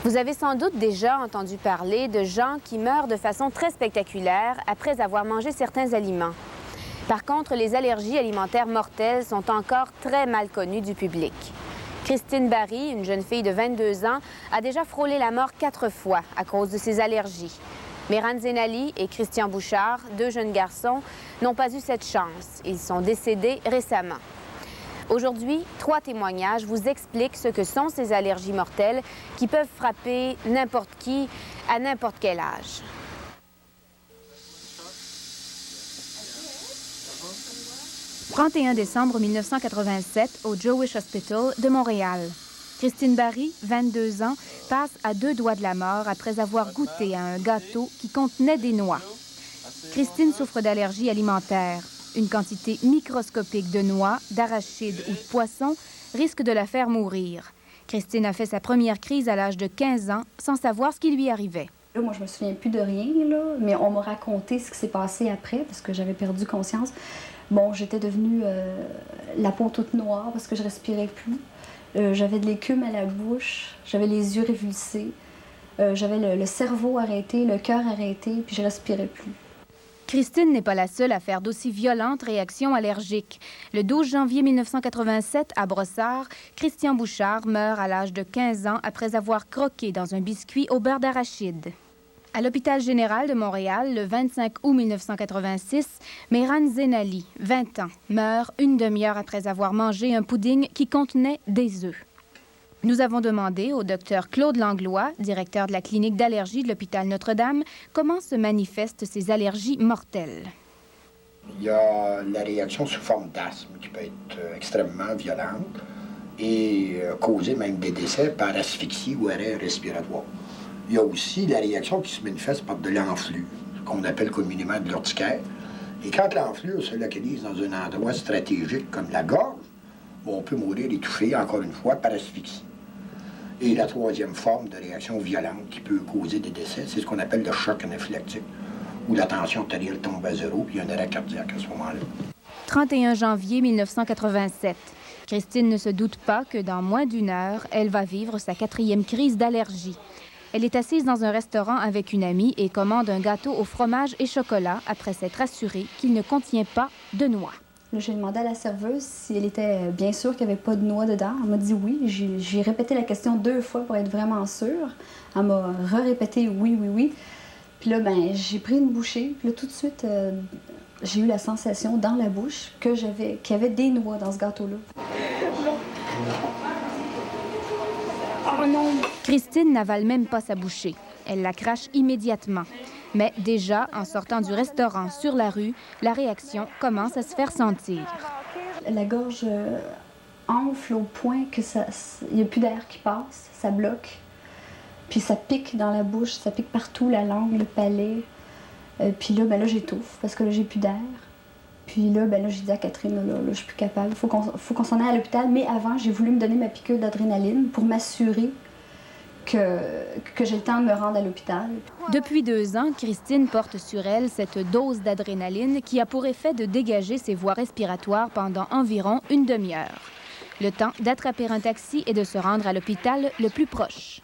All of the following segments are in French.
Vous avez sans doute déjà entendu parler de gens qui meurent de façon très spectaculaire après avoir mangé certains aliments. Par contre, les allergies alimentaires mortelles sont encore très mal connues du public. Christine Barry, une jeune fille de 22 ans, a déjà frôlé la mort 4 fois à cause de ses allergies. Mehran Zenali et Christian Bouchard, 2 jeunes garçons, n'ont pas eu cette chance. Ils sont décédés récemment. Aujourd'hui, 3 témoignages vous expliquent ce que sont ces allergies mortelles qui peuvent frapper n'importe qui à n'importe quel âge. « 31 décembre 1987 au Jewish Hospital de Montréal. Christine Barry, 22 ans, passe à 2 doigts de la mort après avoir goûté à un gâteau qui contenait des noix. Christine souffre d'allergies alimentaires. Une quantité microscopique de noix, d'arachides ou de poissons risque de la faire mourir. Christine a fait sa première crise à l'âge de 15 ans sans savoir ce qui lui arrivait. Là, moi, je me souviens plus de rien, là, mais on m'a raconté ce qui s'est passé après parce que j'avais perdu conscience. Bon, j'étais devenue la peau toute noire parce que je respirais plus. J'avais de l'écume à la bouche, j'avais les yeux révulsés, j'avais le cerveau arrêté, le cœur arrêté, puis je respirais plus. Christine n'est pas la seule à faire d'aussi violentes réactions allergiques. Le 12 janvier 1987, à Brossard, Christian Bouchard meurt à l'âge de 15 ans après avoir croqué dans un biscuit au beurre d'arachide. À l'hôpital général de Montréal, le 25 août 1986, Mehran Zenali, 20 ans, meurt une demi-heure après avoir mangé un pudding qui contenait des œufs. Nous avons demandé au docteur Claude Langlois, directeur de la clinique d'allergie de l'hôpital Notre-Dame, comment se manifestent ces allergies mortelles. Il y a la réaction sous forme d'asthme qui peut être extrêmement violente et causer même des décès par asphyxie ou arrêt respiratoire. Il y a aussi la réaction qui se manifeste par de l'enflure, qu'on appelle communément de l'urticaire. Et quand l'enflure se localise dans un endroit stratégique comme la gorge, on peut mourir étouffé, encore une fois, par asphyxie. Et la troisième forme de réaction violente qui peut causer des décès, c'est ce qu'on appelle le choc anaphylactique, où la tension artérielle tombe à 0 puis il y a un arrêt cardiaque à ce moment-là. 31 janvier 1987. Christine ne se doute pas que dans moins d'1 heure, elle va vivre sa 4e crise d'allergie. Elle est assise dans un restaurant avec une amie et commande un gâteau au fromage et chocolat après s'être assurée qu'il ne contient pas de noix. J'ai demandé à la serveuse si elle était bien sûre qu'il n'y avait pas de noix dedans. Elle m'a dit oui. J'ai répété la question 2 fois pour être vraiment sûre. Elle m'a répété oui, oui, oui. Puis là, ben, j'ai pris une bouchée. Puis là, tout de suite, j'ai eu la sensation dans la bouche qu'il y avait des noix dans ce gâteau-là. Oh non! Christine n'avale même pas sa bouchée. Elle la crache immédiatement. Mais déjà, en sortant du restaurant sur la rue, la réaction commence à se faire sentir. La gorge enfle au point que il n'y a plus d'air qui passe, ça bloque. Puis ça pique dans la bouche, ça pique partout, la langue, le palais. Puis là, ben là, j'étouffe parce que là, j'ai plus d'air. Puis là, ben là, j'ai dit à Catherine, là, je suis plus capable, faut qu'on s'en aille à l'hôpital. Mais avant, j'ai voulu me donner ma piqûre d'adrénaline pour m'assurer que j'ai le temps de me rendre à l'hôpital. Depuis 2 ans, Christine porte sur elle cette dose d'adrénaline qui a pour effet de dégager ses voies respiratoires pendant environ une demi-heure. Le temps d'attraper un taxi et de se rendre à l'hôpital le plus proche.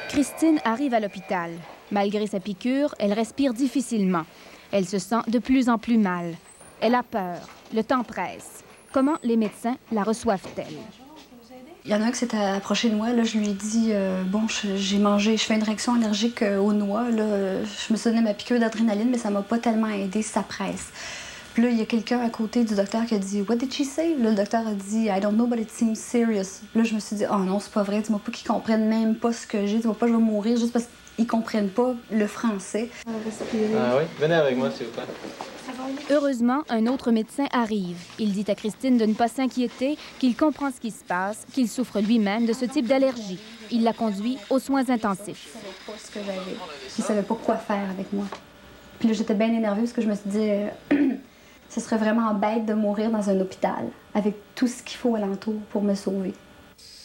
Christine arrive à l'hôpital. Malgré sa piqûre, elle respire difficilement. Elle se sent de plus en plus mal. Elle a peur. Le temps presse. Comment les médecins la reçoivent-elles? Il y en a un qui s'est approché de moi. Là, je lui ai dit bon, je fais une réaction allergique aux noix. Là, je me suis donné ma piqûre d'adrénaline, mais ça m'a pas tellement aidé, ça presse. Puis là, il y a quelqu'un à côté du docteur qui a dit What did she say? Là, le docteur a dit I don't know, but it seems serious. Là, je me suis dit oh non, c'est pas vrai. Dis-moi pas qu'ils comprennent même pas ce que j'ai. Dis-moi pas que je vais mourir juste parce qu'ils comprennent pas le français. Ah oui, venez avec moi, s'il vous plaît. Heureusement, un autre médecin arrive. Il dit à Christine de ne pas s'inquiéter, qu'il comprend ce qui se passe, qu'il souffre lui-même de ce type d'allergie. Il la conduit aux soins intensifs. Je savais pas ce que j'avais. Je savais pas quoi faire avec moi. Puis là, j'étais bien énervée parce que je me suis dit ce serait vraiment bête de mourir dans un hôpital avec tout ce qu'il faut alentour pour me sauver.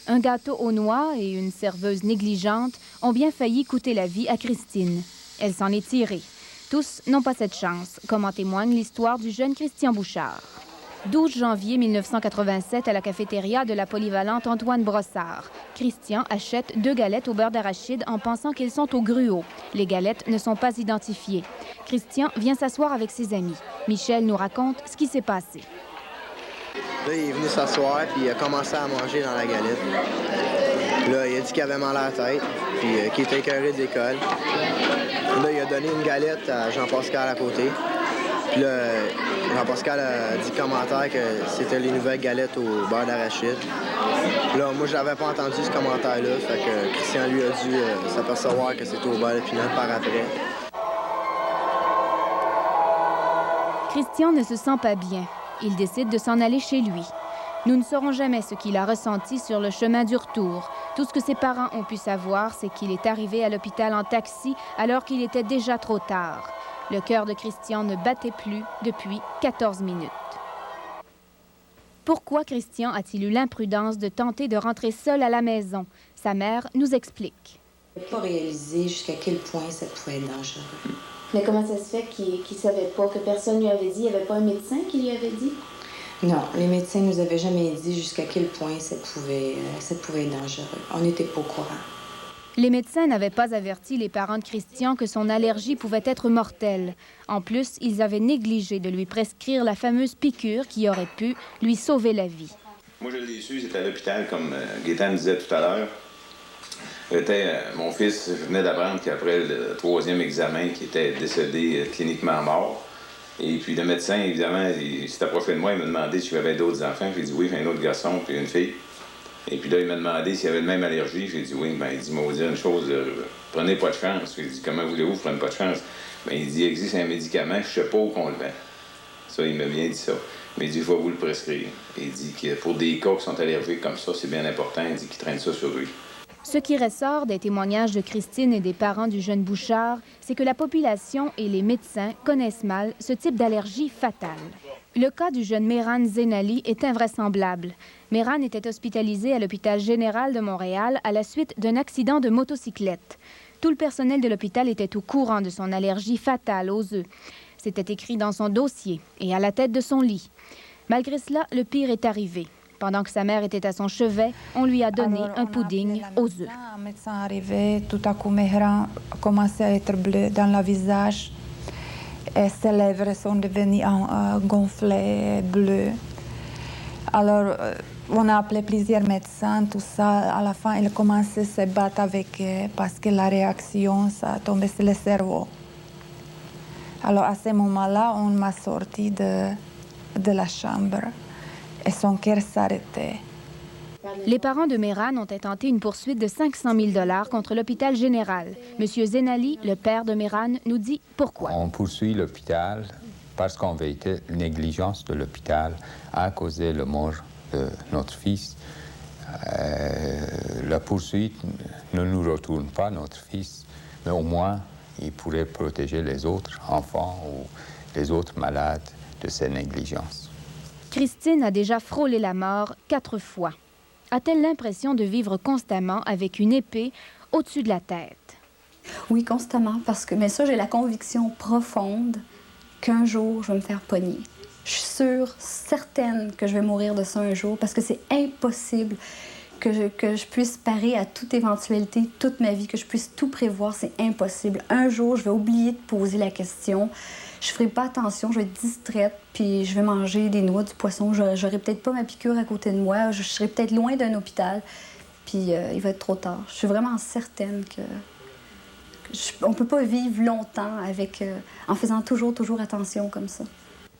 Un gâteau aux noix et une serveuse négligente ont bien failli coûter la vie à Christine. Elle s'en est tirée. Tous n'ont pas cette chance, comme en témoigne l'histoire du jeune Christian Bouchard. 12 janvier 1987, à la cafétéria de la polyvalente Antoine Brossard. Christian achète 2 galettes au beurre d'arachide en pensant qu'elles sont au gruau. Les galettes ne sont pas identifiées. Christian vient s'asseoir avec ses amis. Michel nous raconte ce qui s'est passé. Là, il est venu s'asseoir, puis il a commencé à manger dans la galette. Là, il a dit qu'il avait mal à la tête, puis qu'il était écœuré de l'école. Là, il a donné une galette à Jean-Pascal à côté. Puis là, Jean-Pascal a dit commentaire que c'était les nouvelles galettes au beurre d'arachide. Là, moi, je n'avais pas entendu ce commentaire-là, fait que Christian, lui, a dû s'apercevoir que c'était au beurre d'épinards par après. Christian ne se sent pas bien. Il décide de s'en aller chez lui. Nous ne saurons jamais ce qu'il a ressenti sur le chemin du retour. Tout ce que ses parents ont pu savoir, c'est qu'il est arrivé à l'hôpital en taxi alors qu'il était déjà trop tard. Le cœur de Christian ne battait plus depuis 14 minutes. Pourquoi Christian a-t-il eu l'imprudence de tenter de rentrer seul à la maison? Sa mère nous explique. Je n'ai pas réalisé jusqu'à quel point ça pouvait être dangereux. Mais comment ça se fait qu'il ne savait pas, que personne ne lui avait dit? Il n'y avait pas un médecin qui lui avait dit? Non, les médecins ne nous avaient jamais dit jusqu'à quel point ça pouvait être dangereux. On n'était pas au courant. Les médecins n'avaient pas averti les parents de Christian que son allergie pouvait être mortelle. En plus, ils avaient négligé de lui prescrire la fameuse piqûre qui aurait pu lui sauver la vie. Moi, je l'ai su, c'était à l'hôpital, comme Gaétan disait tout à l'heure. Mon fils venait d'apprendre qu'après le 3e examen, qu'il était décédé cliniquement mort. Et puis le médecin, évidemment, il s'est approché de moi, il m'a demandé si j'avais d'autres enfants. J'ai dit oui, j'ai un autre garçon puis une fille. Et puis là, il m'a demandé s'il y avait la même allergie. J'ai dit oui. Ben, il dit, moi, vous dire une chose, prenez pas de chance. J'ai dit, comment voulez-vous, vous prenez pas de chance? Ben, il dit, il existe un médicament, je sais pas où qu'on le vend. Ça, il m'a bien dit ça. Mais il dit, je vais vous le prescrire. Et il dit que pour des cas qui sont allergiques comme ça, c'est bien important. Il dit qu'il traîne ça sur lui. Ce qui ressort des témoignages de Christine et des parents du jeune Bouchard, c'est que la population et les médecins connaissent mal ce type d'allergie fatale. Le cas du jeune Mehran Zenali est invraisemblable. Mehran était hospitalisé à l'hôpital général de Montréal à la suite d'un accident de motocyclette. Tout le personnel de l'hôpital était au courant de son allergie fatale aux œufs. C'était écrit dans son dossier et à la tête de son lit. Malgré cela, le pire est arrivé. Pendant que sa mère était à son chevet, on lui a donné un pudding aux œufs. Un médecin arrivé, tout à coup, Mehran a commencé à être bleu dans le visage. Et ses lèvres sont devenues gonflées, bleues. Alors, on a appelé plusieurs médecins, tout ça. À la fin, il a commencé à se battre avec eux parce que la réaction, ça a tombé sur le cerveau. Alors, à ce moment-là, on m'a sorti de la chambre. Et son cœur s'arrêtait. Les parents de Mehran ont intenté une poursuite de 500 000 $ contre l'hôpital général. Monsieur Zenali, le père de Mehran, nous dit pourquoi. On poursuit l'hôpital parce qu'en vérité, négligence de l'hôpital a causé la mort de notre fils. La poursuite ne nous retourne pas notre fils, mais au moins, il pourrait protéger les autres enfants ou les autres malades de ces négligences. Christine a déjà frôlé la mort 4 fois. A-t-elle l'impression de vivre constamment avec une épée au-dessus de la tête? Oui, constamment, parce que, mais ça, j'ai la conviction profonde qu'un jour, je vais me faire pogner. Je suis sûre, certaine que je vais mourir de ça un jour, parce que c'est impossible que je puisse parer à toute éventualité toute ma vie, que je puisse tout prévoir, c'est impossible. Un jour, je vais oublier de poser la question. Je ferai pas attention, je vais être distraite, puis je vais manger des noix, du poisson. J'aurai peut-être pas ma piqûre à côté de moi, je serai peut-être loin d'un hôpital, puis il va être trop tard. Je suis vraiment certaine que on peut pas vivre longtemps avec, en faisant toujours attention comme ça.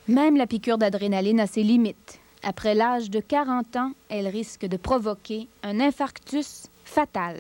Même la piqûre d'adrénaline a ses limites. Après l'âge de 40 ans, elle risque de provoquer un infarctus fatal.